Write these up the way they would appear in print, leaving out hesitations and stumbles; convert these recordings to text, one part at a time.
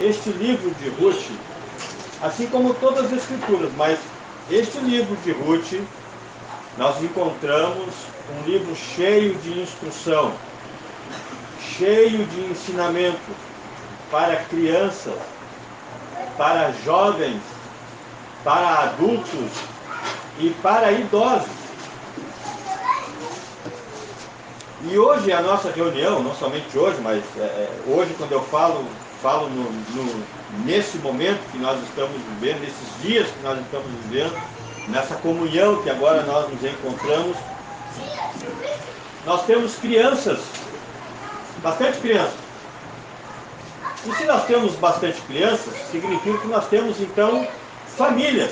Este livro de Ruth, assim como todas as escrituras, mas este livro de Ruth, nós encontramos um livro cheio de instrução, cheio de ensinamento para crianças, para jovens, para adultos e para idosos. E hoje a nossa reunião, não somente hoje, mas hoje quando eu falo nesse momento que nós estamos vivendo, nesses dias que nós estamos vivendo, nessa comunhão que agora nós nos encontramos, nós temos crianças, bastante crianças. E se nós temos bastante crianças, significa que nós temos então famílias.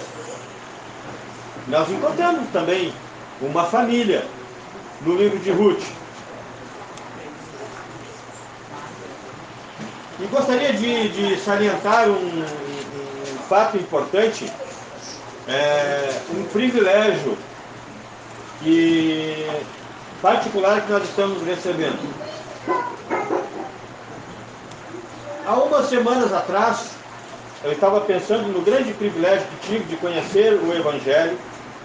Nós encontramos também uma família no livro de Ruth. E gostaria de salientar um fato importante, um privilégio particular que nós estamos recebendo. Há umas semanas atrás, eu estava pensando no grande privilégio que tive de conhecer o Evangelho,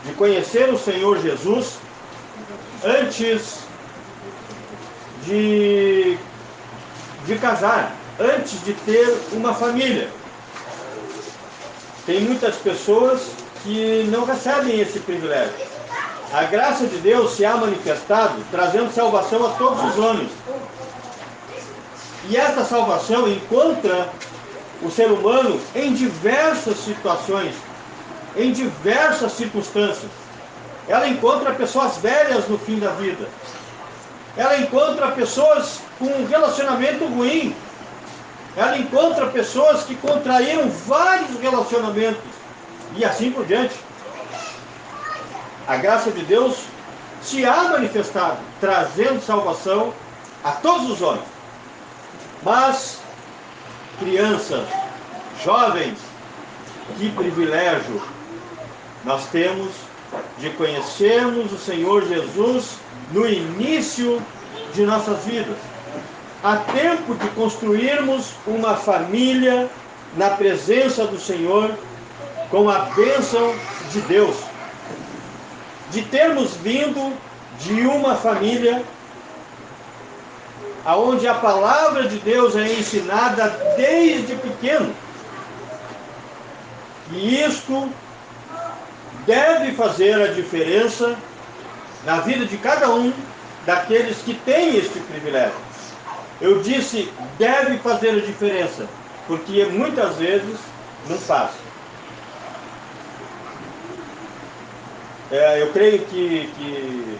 de conhecer o Senhor Jesus, antes de casar, antes de ter uma família. Tem muitas pessoas que não recebem esse privilégio. A graça de Deus se há manifestado trazendo salvação a todos os homens. E esta salvação encontra o ser humano em diversas situações, em diversas circunstâncias. Ela encontra pessoas velhas no fim da vida. Ela encontra pessoas com um relacionamento ruim. Ela encontra pessoas que contraíram vários relacionamentos. E assim por diante. A graça de Deus se há manifestado, trazendo salvação a todos os homens. Mas, crianças, jovens, que privilégio nós temos de conhecermos o Senhor Jesus no início de nossas vidas. Há tempo de construirmos uma família na presença do Senhor, com a bênção de Deus. De termos vindo de uma família onde a palavra de Deus é ensinada desde pequeno. E isto deve fazer a diferença na vida de cada um daqueles que têm este privilégio. Eu disse, deve fazer a diferença, porque muitas vezes não faz. Eu creio que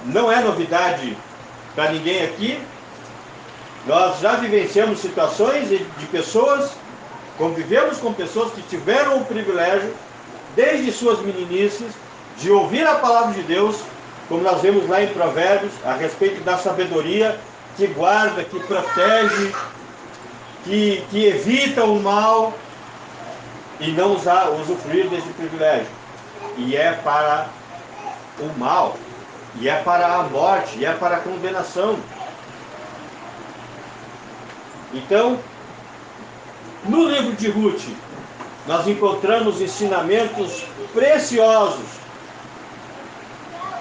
não é novidade para ninguém aqui. Nós já vivenciamos situações de pessoas, convivemos com pessoas que tiveram o privilégio, desde suas meninices, de ouvir a palavra de Deus, como nós vemos lá em Provérbios, a respeito da sabedoria, que guarda, que protege, que evita o mal, e não usufruir desse privilégio. E é para o mal, e é para a morte, e é para a condenação. Então, no livro de Ruth, nós encontramos ensinamentos preciosos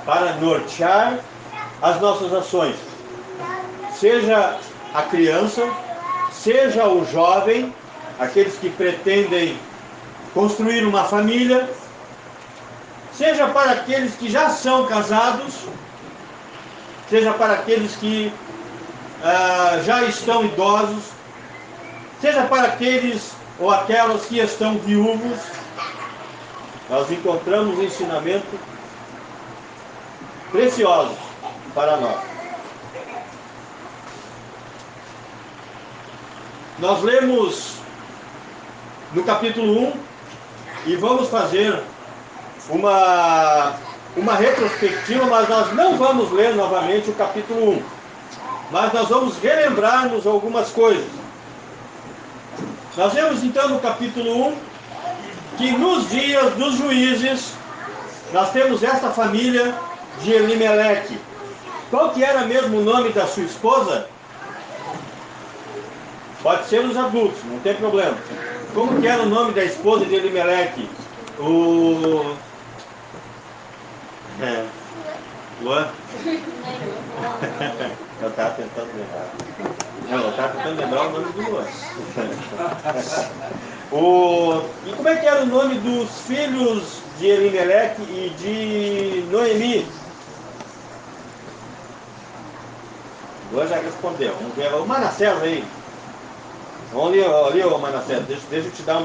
para nortear as nossas ações. Seja a criança, seja o jovem, aqueles que pretendem construir uma família, seja para aqueles que já são casados, seja para aqueles que já estão idosos, seja para aqueles ou aquelas que estão viúvos. Nós encontramos ensinamento precioso para nós. Nós lemos no capítulo 1 e vamos fazer uma retrospectiva, mas nós não vamos ler novamente o capítulo 1. Mas nós vamos relembrar-nos algumas coisas. Nós vemos então no capítulo 1 que nos dias dos juízes nós temos esta família de Elimeleque. Qual que era mesmo o nome da sua esposa? Pode ser os adultos, não tem problema. Como que era o nome da esposa de Elimeleque? Luan? Eu estava tentando lembrar. Não, eu estava tentando lembrar o nome do Luan. E como é que era o nome dos filhos de Elimeleque e de Noemi? Luan já respondeu. Vamos ver o Manassés aí. Vamos ali, o Manassés. Deixa eu te dar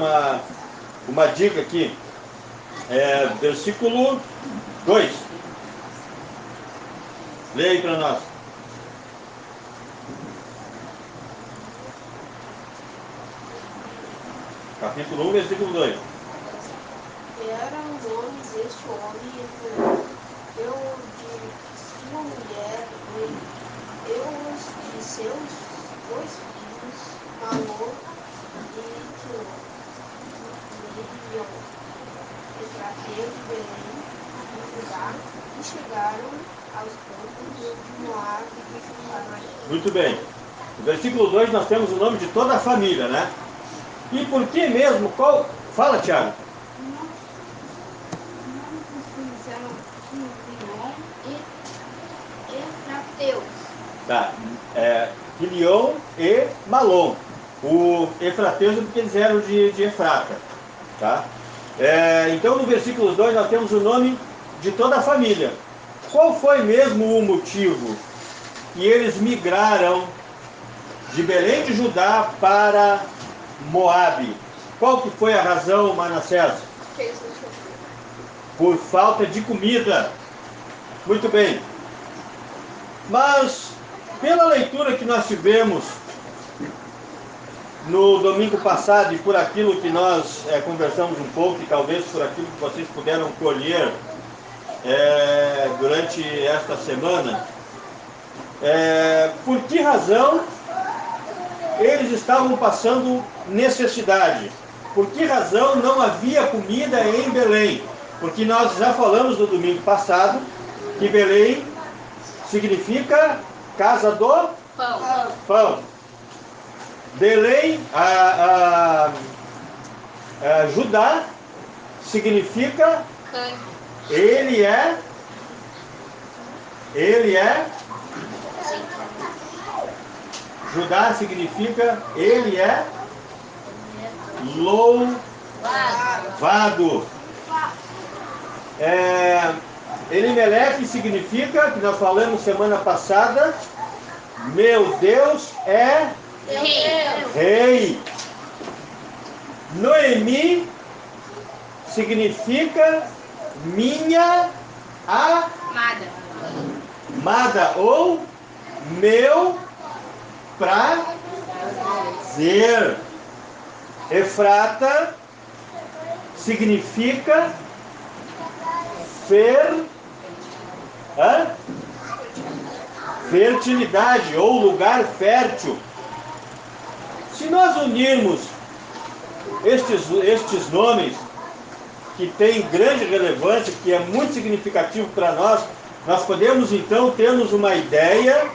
uma dica aqui. Versículo 2. Leia aí para nós. Capítulo 1, versículo 2. Era o nome deste homem, eu de sua mulher, eu de seus 2 filhos, Malom e Quilom, Efrateu de Belém e Judá, e chegaram aos campos de Moabe e de Canaã. Muito bem. No versículo 2 nós temos o nome de toda a família, né? E por que mesmo? Fala, Tiago. O nome dos filhos eram Quilion e Efrateus. Tá. Quilion e Malom. O Efrateus é porque eles eram de Efrata. Tá? Então no versículo 2 nós temos o nome de toda a família. Qual foi mesmo o motivo que eles migraram de Belém de Judá para Moabe? Qual que foi a razão, Manassés? Por falta de comida. Muito bem. Mas, pela leitura que nós tivemos no domingo passado e por aquilo que nós conversamos um pouco, e talvez por aquilo que vocês puderam colher durante esta semana, por que razão eles estavam passando necessidade? Por que razão não havia comida em Belém? Porque nós já falamos no domingo passado que Belém significa casa do pão. Belém, Judá significa ele é Judá significa ele é louvado. Elimeleque significa, que nós falamos semana passada, meu Deus é rei. Noemi significa minha amada ou meu prazer. Efrata significa fertilidade ou lugar fértil. Se nós unirmos estes nomes, que têm grande relevância, que é muito significativo para nós, nós podemos então termos uma ideia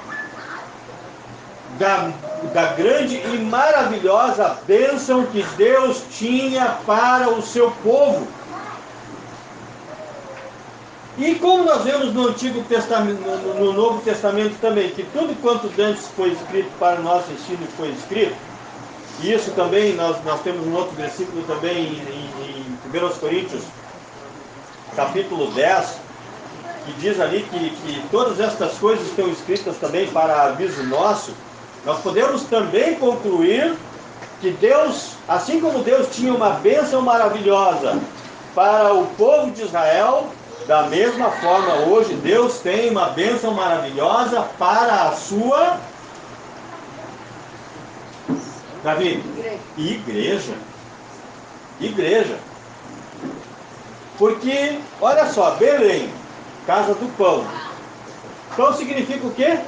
da grande e maravilhosa bênção que Deus tinha para o seu povo. E como nós vemos no Antigo Testamento, no Novo Testamento também, que tudo quanto antes foi escrito para nosso ensino foi escrito, e isso também nós temos um outro versículo também em 1 Coríntios, capítulo 10, que diz ali que todas estas coisas estão escritas também para aviso nosso. Nós podemos também concluir que Deus, assim como Deus tinha uma bênção maravilhosa para o povo de Israel, da mesma forma hoje Deus tem uma bênção maravilhosa para a sua igreja. Porque, olha só, Belém, casa do pão. Pão significa o quê?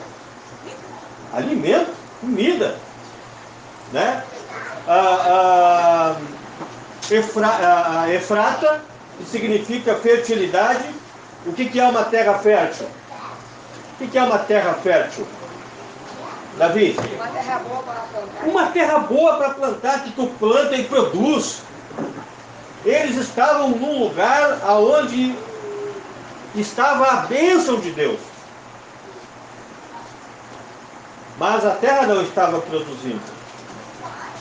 Alimento, comida, né? Efrata, que significa fertilidade. O que é uma terra fértil? O que é uma terra fértil? Davi? Uma terra boa para plantar. Uma terra boa para plantar, que tu planta e produz. Eles estavam num lugar onde estava a bênção de Deus. Mas a terra não estava produzindo.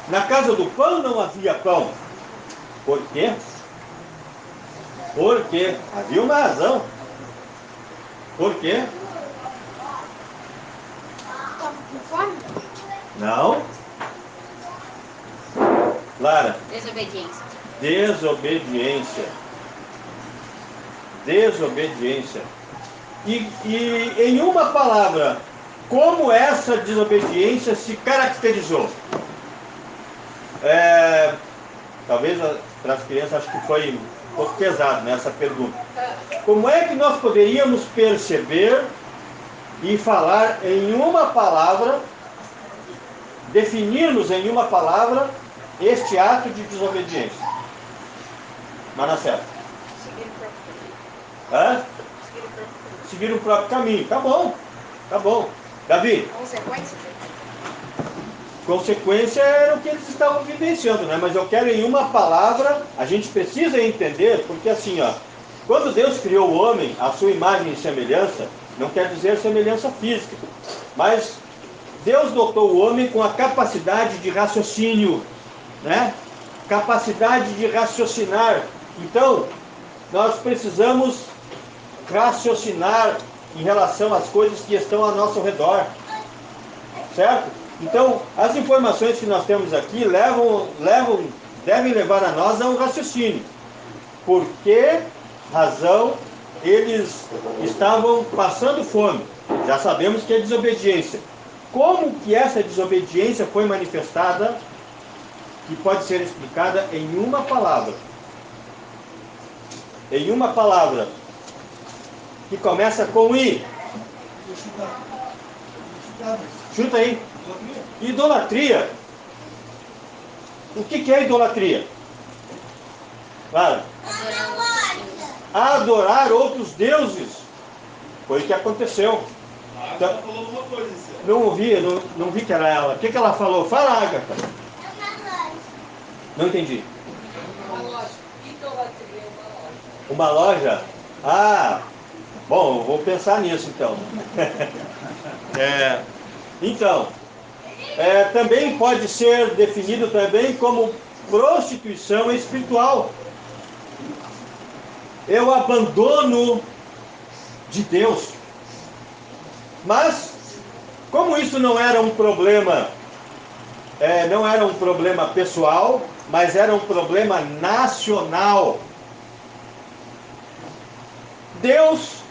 Na casa do pão não havia pão. Por quê? Porque havia uma razão. Por quê? Estava com fome? Não. Lara, Desobediência. desobediência. Desobediência. E em uma palavra, como essa desobediência se caracterizou? Talvez para as crianças acho que foi um pouco pesado nessa pergunta. Como é que nós poderíamos perceber e falar em uma palavra, definirmos em uma palavra este ato de desobediência? Manassés. Seguir o próprio caminho. Hã? Seguir o próprio caminho. Tá bom. Tá bom. Davi? Consequência? Consequência era o que eles estavam vivenciando, né? Mas eu quero em uma palavra, a gente precisa entender, porque assim, ó, quando Deus criou o homem, a sua imagem e semelhança, não quer dizer semelhança física, mas Deus dotou o homem com a capacidade de raciocínio, né? Capacidade de raciocinar. Então, nós precisamos raciocinar em relação às coisas que estão ao nosso redor, certo? Então, as informações que nós temos aqui devem levar a nós a um raciocínio. Por que razão eles estavam passando fome? Já sabemos que é desobediência. Como que essa desobediência foi manifestada, que pode ser explicada em uma palavra? Em uma palavra, que começa com I. Chuta aí. Idolatria. O que é idolatria? Claro. Adorar outros deuses. Foi o que aconteceu. Então, falou uma coisa, não ouvi, não vi que era ela. O que ela falou? Fala, Agatha. Não entendi. Uma loja. Idolatria, Uma loja? Ah, bom, eu vou pensar nisso então. Então, também pode ser definido também como prostituição espiritual. É o abandono de Deus. Mas, como isso não era um problema, não era um problema pessoal, mas era um problema nacional, Deus,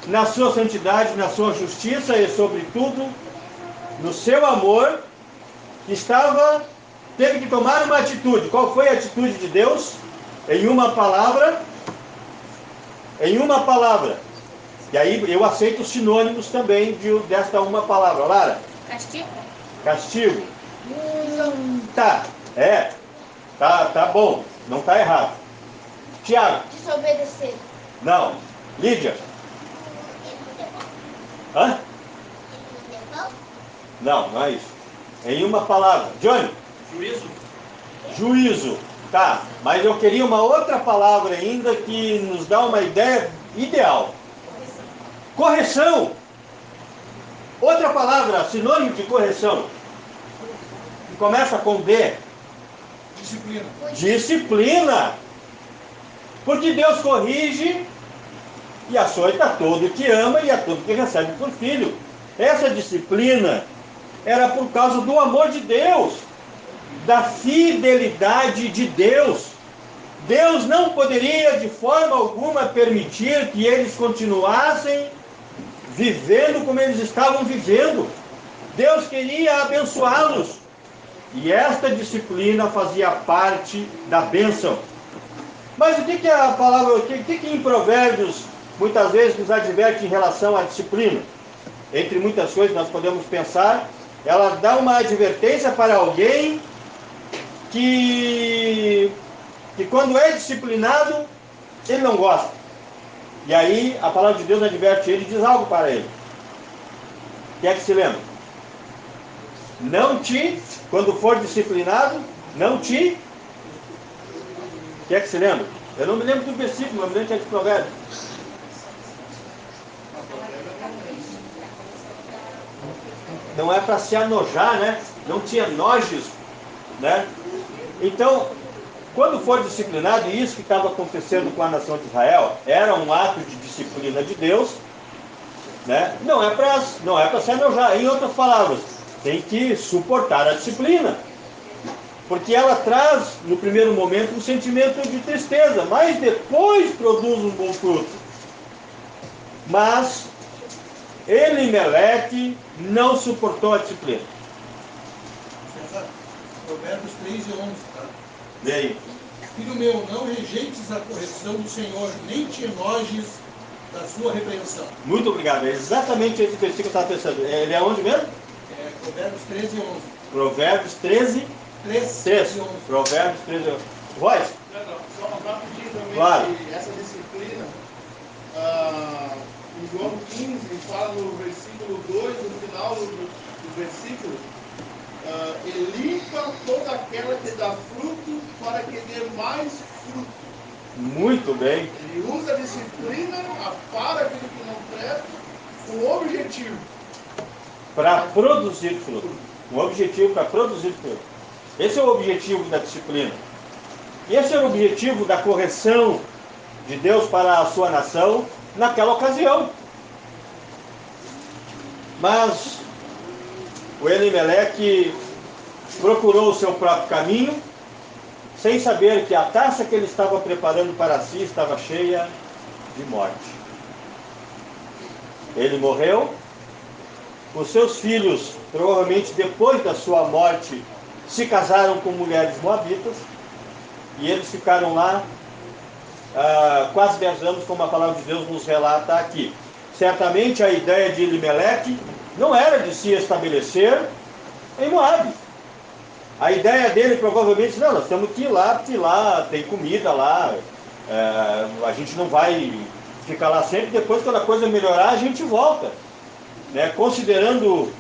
na sua santidade, na sua justiça e, sobretudo, no seu amor, teve que tomar uma atitude. Qual foi a atitude de Deus? Em uma palavra. Em uma palavra. E aí eu aceito os sinônimos também desta uma palavra. Lara? Castigo. Castigo. Tá. Tá bom. Não tá errado. Tiago? Desobedecer. Não. Lídia? Hã? Não é isso. Em uma palavra. Johnny? Juízo. Juízo. Tá, mas eu queria uma outra palavra ainda que nos dá uma ideia ideal. Correção. Outra palavra, sinônimo de correção. Que começa com D. Disciplina. Disciplina. Porque Deus corrige e açoita todo que ama e a todo que recebe por filho. Essa disciplina era por causa do amor de Deus, da fidelidade de Deus. Deus não poderia de forma alguma permitir que eles continuassem vivendo como eles estavam vivendo. Deus queria abençoá-los. E esta disciplina fazia parte da bênção. Mas o que a palavra, o que em Provérbios muitas vezes nos adverte em relação à disciplina? Entre muitas coisas nós podemos pensar, ela dá uma advertência para alguém que quando é disciplinado, ele não gosta. E aí a palavra de Deus adverte ele e diz algo para ele. Quem é que se lembra? Não te, quando for disciplinado, não te. O que é que se lembra? Eu não me lembro do versículo, mas me lembro que é de Provérbios. Não é para se anojar, né? Não te enojes, né? Então, quando for disciplinado, e isso que estava acontecendo com a nação de Israel, era um ato de disciplina de Deus, né? Não é para se enojar. Em outras palavras, tem que suportar a disciplina. Porque ela traz, no primeiro momento, um sentimento de tristeza, mas depois produz um bom fruto. Mas Elimeleque não suportou a disciplina. Provérbios 3 e 11, tá? Daí. Filho meu, não rejeites a correção do Senhor, nem te enojes da sua repreensão. Muito obrigado. É exatamente esse versículo que eu estava pensando. Ele é onde mesmo? É, Provérbios 13 e 11. Provérbios 13, 3 e 11. Provérbios 13 e 11. Voz? Só rapidinho também, Claro. que essa disciplina, em João 15, fala no versículo 2, no final do versículo, e limpa toda aquela que dá fruto para que dê mais fruto. Muito bem. Ele usa a disciplina, para aquilo que não presta, com o objetivo. Para produzir fruto. Um objetivo para produzir fruto. Esse é o objetivo da disciplina. E esse é o objetivo da correção de Deus para a sua nação naquela ocasião. Mas o Elimeleque procurou o seu próprio caminho, sem saber que a taça que ele estava preparando para si estava cheia de morte. Ele morreu, os seus filhos, provavelmente depois da sua morte, se casaram com mulheres moabitas, e eles ficaram lá quase 10 anos, como a palavra de Deus nos relata aqui. Certamente a ideia de Elimeleque não era de se estabelecer em Moabe. A ideia dele provavelmente, não, nós temos que ir lá, porque lá tem comida lá, a gente não vai ficar lá sempre, depois quando a coisa melhorar a gente volta. Né? Considerando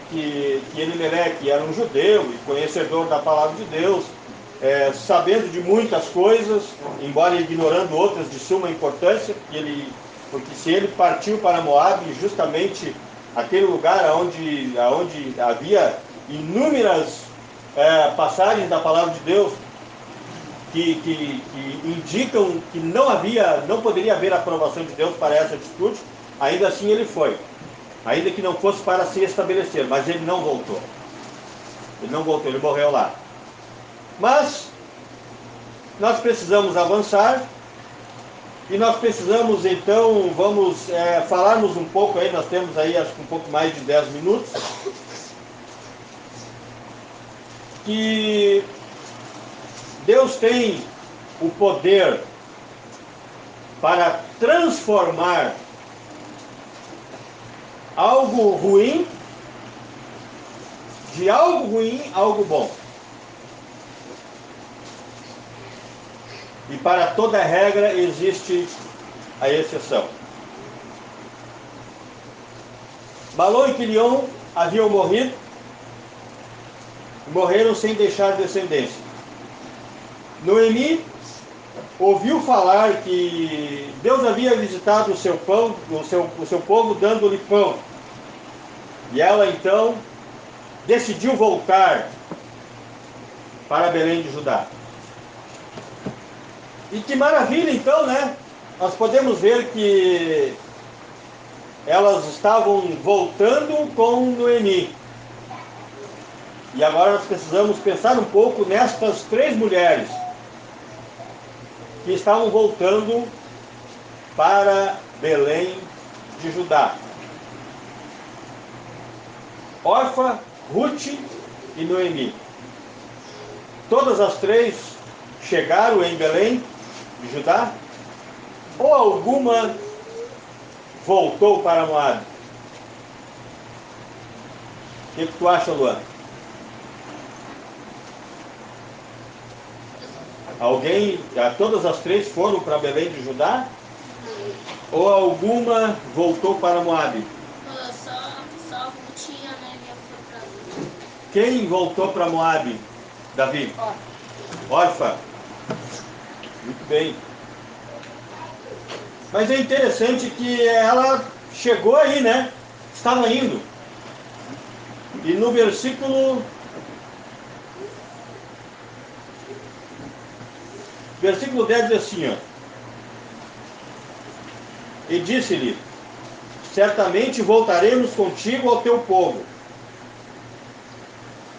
que Elimeleque era um judeu e conhecedor da palavra de Deus, sabendo de muitas coisas, embora ignorando outras de suma importância, porque se ele partiu para Moabe, justamente aquele lugar onde havia inúmeras passagens da palavra de Deus que indicam que não poderia haver aprovação de Deus para essa atitude, ainda assim ele foi. Ainda que não fosse para se estabelecer, mas ele não voltou. Ele morreu lá. Mas nós precisamos avançar e nós precisamos então, falarmos um pouco aí, nós temos aí acho que um pouco mais de 10 minutos, que Deus tem o poder para transformar algo ruim, de algo ruim, algo bom. E para toda regra existe a exceção. Malom e Quilion haviam morrido, morreram sem deixar descendência. Noemi ouviu falar que Deus havia visitado o seu povo dando-lhe pão. E ela então decidiu voltar para Belém de Judá. E que maravilha então, né? Nós podemos ver que elas estavam voltando com Noemi. E agora nós precisamos pensar um pouco nestas 3 mulheres que estavam voltando para Belém de Judá. Orfa, Ruth e Noemi. Todas as 3 chegaram em Belém de Judá? Ou alguma voltou para Moabe? O que tu acha, Luan? Todas as 3 foram para Belém de Judá? Ou alguma voltou para Moabe? Só Ruth e Quem voltou para Moabe, Davi? Orfa. Muito bem. Mas é interessante que ela chegou aí, né? Estava indo. E no versículo 10 diz assim, ó. E disse-lhe: certamente voltaremos contigo ao teu povo.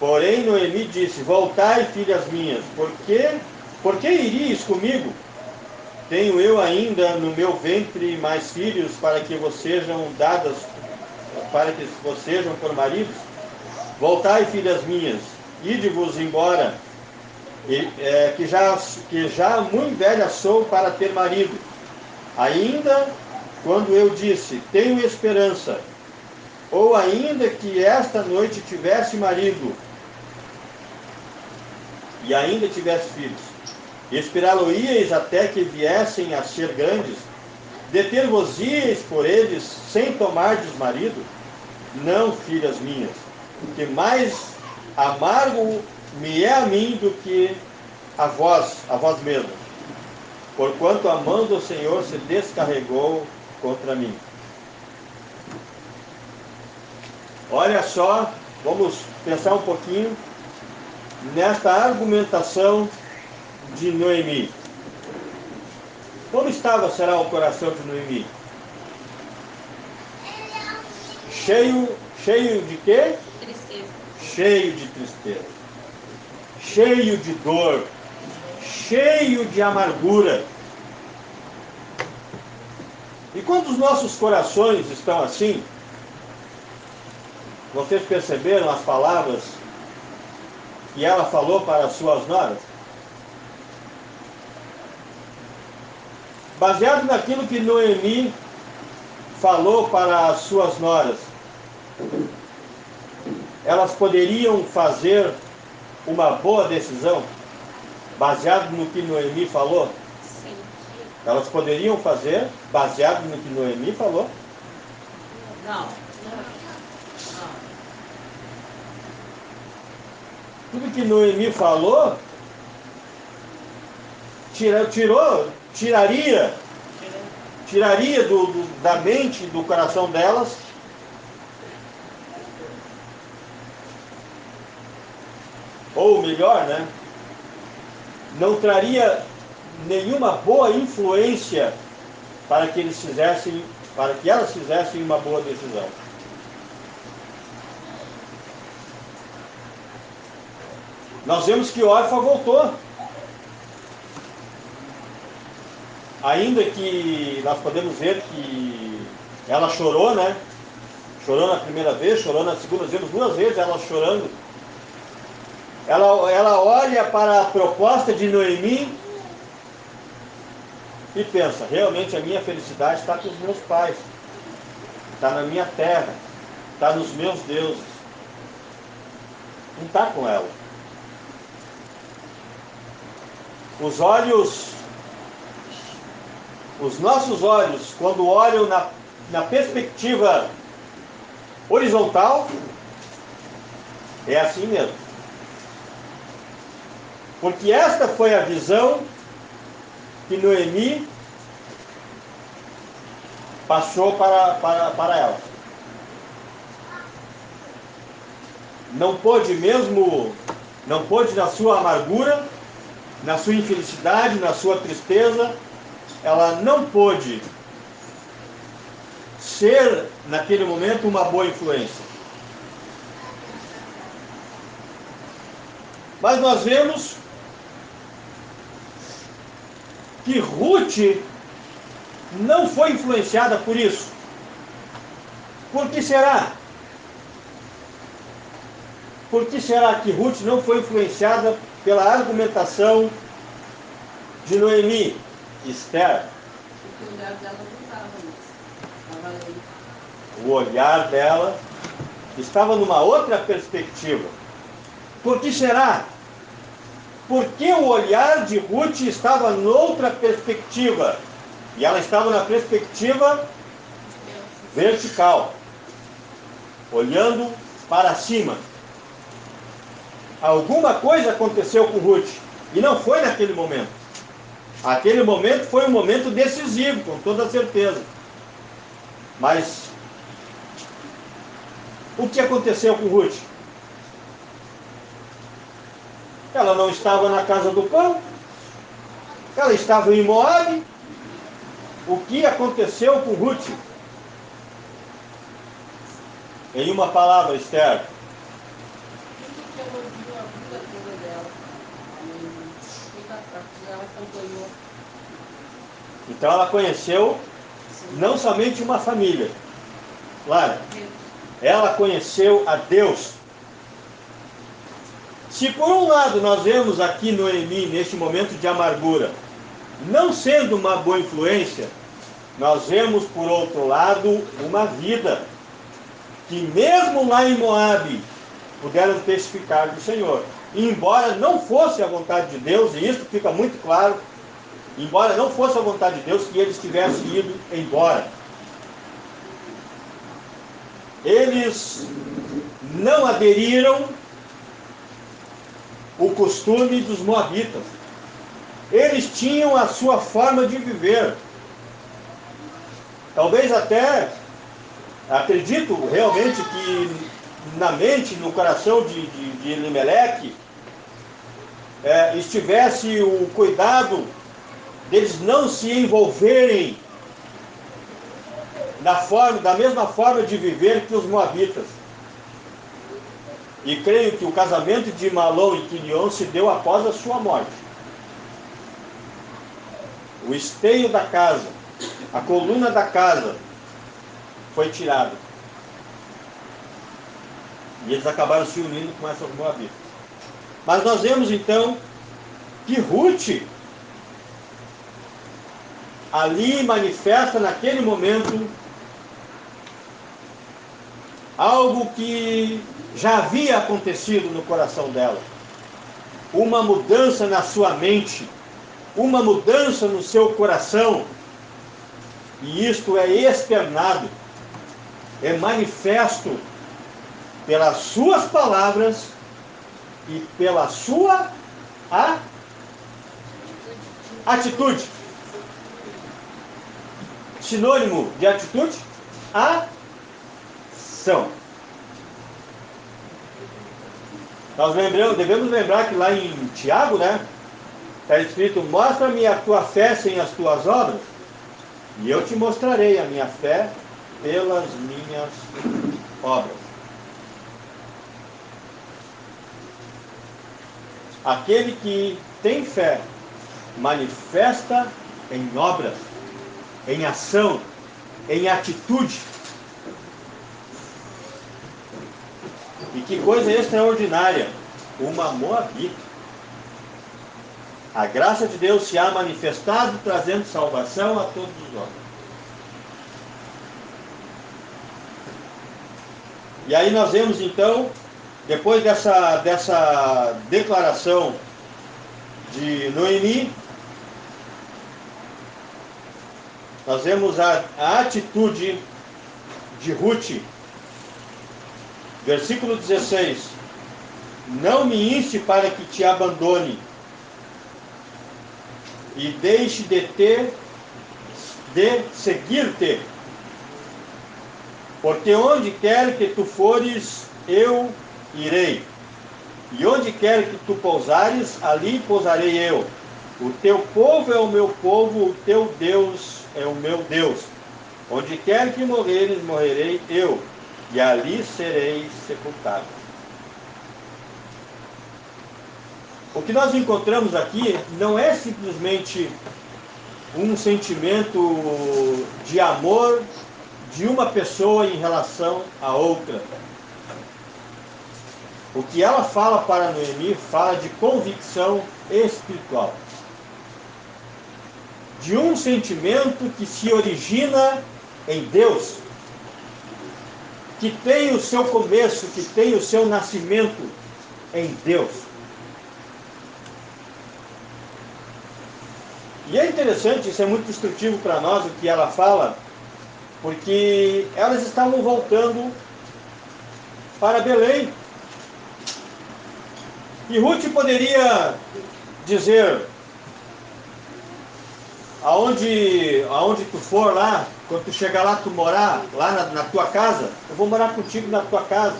Porém Noemi disse: voltai, filhas minhas, por que iríeis comigo? Tenho eu ainda no meu ventre mais filhos para que vos sejam dadas, para que vos sejam por maridos? Voltai, filhas minhas, ide-vos embora, que já muito velha sou para ter marido. Ainda quando eu disse, tenho esperança, ou ainda que esta noite tivesse marido, e ainda tivesse filhos, esperá-lo-íeis até que viessem a ser grandes, deter-vos-íeis por eles, sem tomardes marido? Não, filhas minhas, que mais amargo me é a mim do que a vós mesmos, porquanto a mão do Senhor se descarregou contra mim. Olha só, vamos pensar um pouquinho nesta argumentação de Noemi. Como estava, será, o coração de Noemi? Cheio de quê? Tristeza. Cheio de tristeza, cheio de dor, cheio de amargura. E quando os nossos corações estão assim, vocês perceberam as palavras que ela falou para as suas noras? Baseado naquilo que Noemi falou para as suas noras, elas poderiam fazer uma boa decisão? Baseado no que Noemi falou? Sim. Elas poderiam fazer, baseado no que Noemi falou? Não. Tudo que Noemi falou, tiraria da mente, do coração delas, ou melhor, né, não traria nenhuma boa influência para que elas fizessem uma boa decisão. Nós vemos que Orfa voltou. Ainda que nós podemos ver que ela chorou, né? Chorou na primeira vez, chorou na segunda, vemos 2 vezes ela chorando. Ela olha para a proposta de Noemi e pensa, realmente a minha felicidade está com os meus pais, está na minha terra, está nos meus deuses. Não está com ela. Os nossos olhos, quando olham na perspectiva horizontal, é assim mesmo. Porque esta foi a visão que Noemi passou para ela. Não pôde na sua amargura, na sua infelicidade, na sua tristeza, ela não pôde ser, naquele momento, uma boa influência. Mas nós vemos que Ruth não foi influenciada por isso. Por que será? Por que será que Ruth não foi influenciada pela argumentação de Noemi? Esther. O olhar dela estava numa outra perspectiva. Por que será? Porque o olhar de Ruth estava noutra perspectiva. E ela estava na perspectiva vertical, olhando para cima. Alguma coisa aconteceu com Ruth. E não foi naquele momento. Aquele momento foi um momento decisivo, com toda certeza. Mas o que aconteceu com Ruth? Ela não estava na casa do pão. Ela estava em Moabe. O que aconteceu com Ruth? Em uma palavra, Esther. Então ela conheceu não somente uma família, claro, ela conheceu a Deus. Se por um lado nós vemos aqui Noemi, neste momento de amargura, não sendo uma boa influência, nós vemos por outro lado uma vida que mesmo lá em Moabe puderam testificar do Senhor. E embora não fosse a vontade de Deus, e isso fica muito claro, embora não fosse a vontade de Deus que eles tivessem ido embora, eles não aderiram o costume dos moabitas. Eles tinham a sua forma de viver. Talvez até, acredito realmente que na mente, no coração de Elimeleque, estivesse o cuidado deles não se envolverem da mesma forma de viver que os moabitas. E creio que o casamento de Malom e Quilion se deu após a sua morte. O esteio da casa, a coluna da casa, foi tirado. E eles acabaram se unindo com essas moabitas. Mas nós vemos então que Ruth ali manifesta naquele momento algo que já havia acontecido no coração dela. Uma mudança na sua mente, uma mudança no seu coração. E isto é externado, é manifesto pelas suas palavras e pela sua atitude. Sinônimo de atitude? Ação. Nós devemos lembrar que lá em Tiago, está escrito: mostra-me a tua fé sem as tuas obras, e eu te mostrarei a minha fé pelas minhas obras. Aquele que tem fé manifesta em obras, em ação, em atitude. E que coisa extraordinária, uma moabita. A graça de Deus se há manifestado, trazendo salvação a todos os homens. E aí nós vemos então, depois dessa declaração de Noemi, nós vemos a atitude de Ruth. Versículo 16: não me inste para que te abandone e deixe de seguir-te, porque onde quer que tu fores, eu irei, e onde quer que tu pousares, ali pousarei eu. O teu povo é o meu povo, o teu Deus é o meu Deus. Onde quer que morreres, morrerei eu, e ali serei sepultado. O que nós encontramos aqui não é simplesmente um sentimento de amor de uma pessoa em relação à outra. O que ela fala para Noemi fala de convicção espiritual, de um sentimento que se origina em Deus, que tem o seu começo, que tem o seu nascimento em Deus. E é interessante, isso é muito instrutivo para nós, o que ela fala, porque elas estavam voltando para Belém. E Ruth poderia dizer: aonde tu for lá, quando tu chegar lá, tu morar lá na tua casa, eu vou morar contigo na tua casa.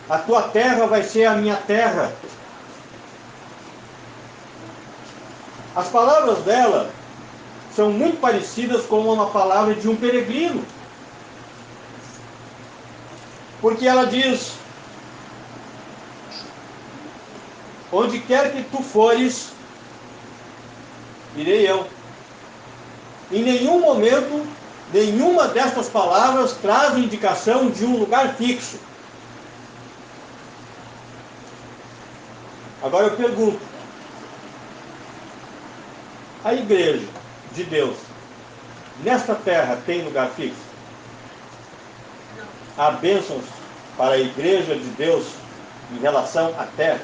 A tua terra vai ser a minha terra. As palavras dela são muito parecidas com uma palavra de um peregrino. Porque ela diz: onde quer que tu fores, irei eu. Em nenhum momento, nenhuma destas palavras traz indicação de um lugar fixo. Agora eu pergunto: a igreja de Deus, nesta terra, tem lugar fixo? Há bênçãos para a igreja de Deus em relação à terra?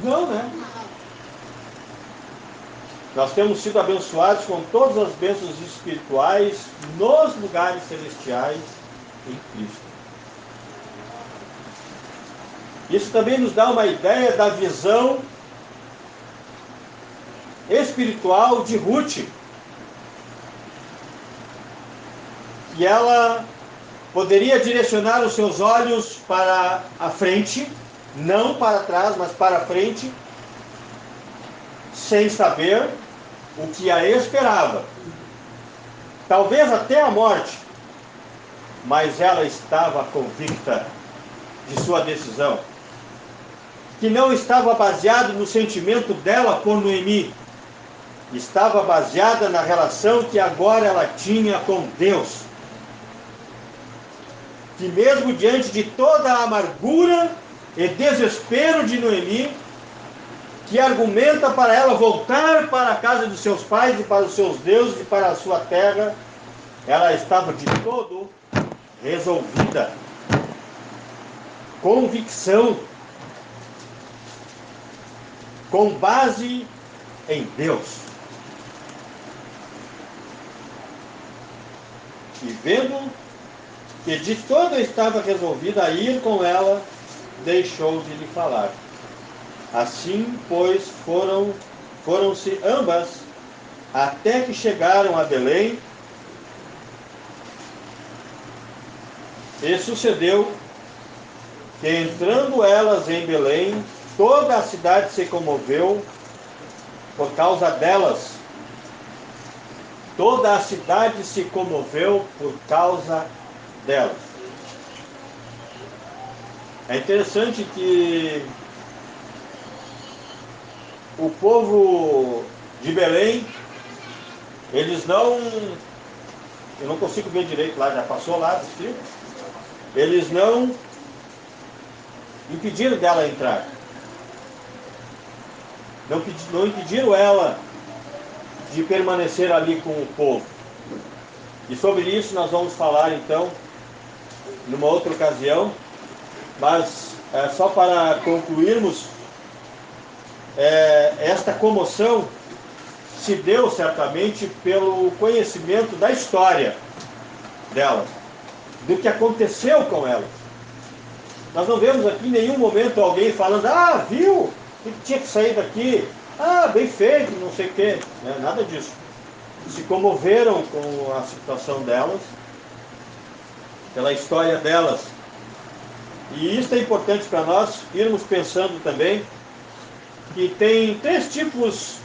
Não, né? Nós temos sido abençoados com todas as bênçãos espirituais nos lugares celestiais em Cristo. Isso também nos dá uma ideia da visão espiritual de Ruth. Que ela poderia direcionar os seus olhos para a frente, não para trás, mas para a frente, sem saber o que a esperava. Talvez até a morte, mas ela estava convicta de sua decisão, que não estava baseado no sentimento dela por Noemi, estava baseada na relação que agora ela tinha com Deus. Que mesmo diante de toda a amargura e desespero de Noemi, que argumenta para ela voltar para a casa dos seus pais e para os seus deuses e para a sua terra, ela estava de todo resolvida. Convicção, com base em Deus. E vendo que de todo estava resolvida a ir com ela, deixou de lhe falar. Assim, pois, foram-se ambas, até que chegaram a Belém. E sucedeu que, entrando elas em Belém, toda a cidade se comoveu por causa delas. Toda a cidade se comoveu por causa delas. É interessante que o povo de Belém, eles não... Eu não consigo ver direito lá, já passou lá descrito. Eles não impediram dela entrar. Não impediram ela de permanecer ali com o povo. E sobre isso nós vamos falar então numa outra ocasião, mas só para concluirmos, esta comoção se deu certamente pelo conhecimento da história dela, do que aconteceu com ela. Nós não vemos aqui em nenhum momento alguém falando: ah, viu, que tinha que sair daqui, ah, bem feito, não sei o quê, nada disso. Se comoveram com a situação delas, pela história delas. E isso é importante para nós irmos pensando também que tem 3 tipos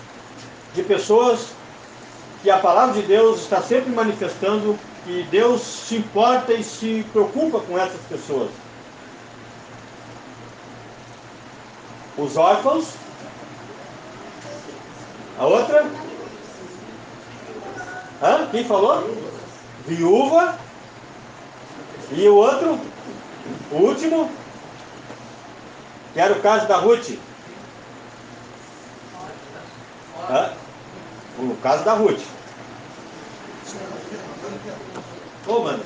de pessoas que a palavra de Deus está sempre manifestando que Deus se importa e se preocupa com essas pessoas. Os órfãos. A outra? Quem falou? Viúva. E o outro? O último? Que era o caso da Ruth. O caso da Ruth. Ô, mano.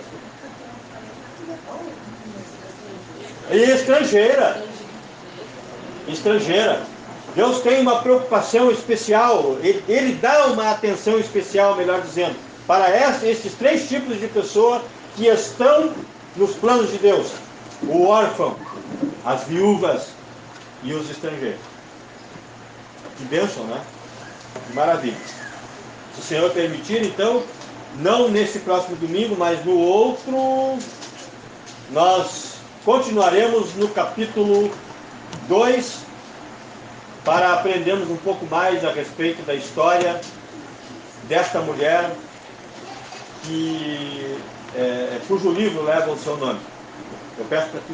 E estrangeira. Estrangeira. Deus tem uma preocupação especial. Ele dá uma atenção especial, melhor dizendo, para esses 3 tipos de pessoa que estão nos planos de Deus. o órfão, as viúvas e os estrangeiros. Que bênção, né? Que maravilha. Se o Senhor permitir, então, não nesse próximo domingo, mas no outro, nós continuaremos no capítulo 2 para aprendermos um pouco mais a respeito da história desta mulher cujo livro leva o seu nome. Eu peço para que